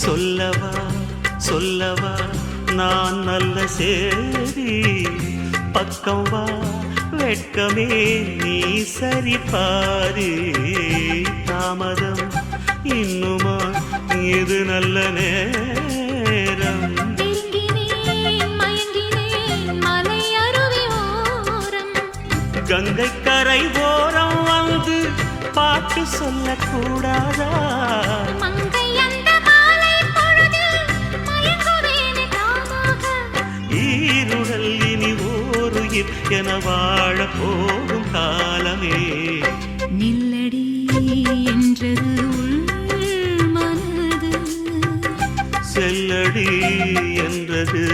சொல்லவா சொல்லவா நான் நல்ல சேரி பக்கம் வா வெட்கமே நீ சரி பாரு தாமதம் இன்னுமா இது நல்ல நேரம் கங்கை கரை ஓரம் வந்து பாட்டு சொல்லக்கூடாதா ஈருடல் இனி ஓருயிர் என வாழ போகும் காலமே நில்லடி என்றது உள் மனது செல்லடி என்றது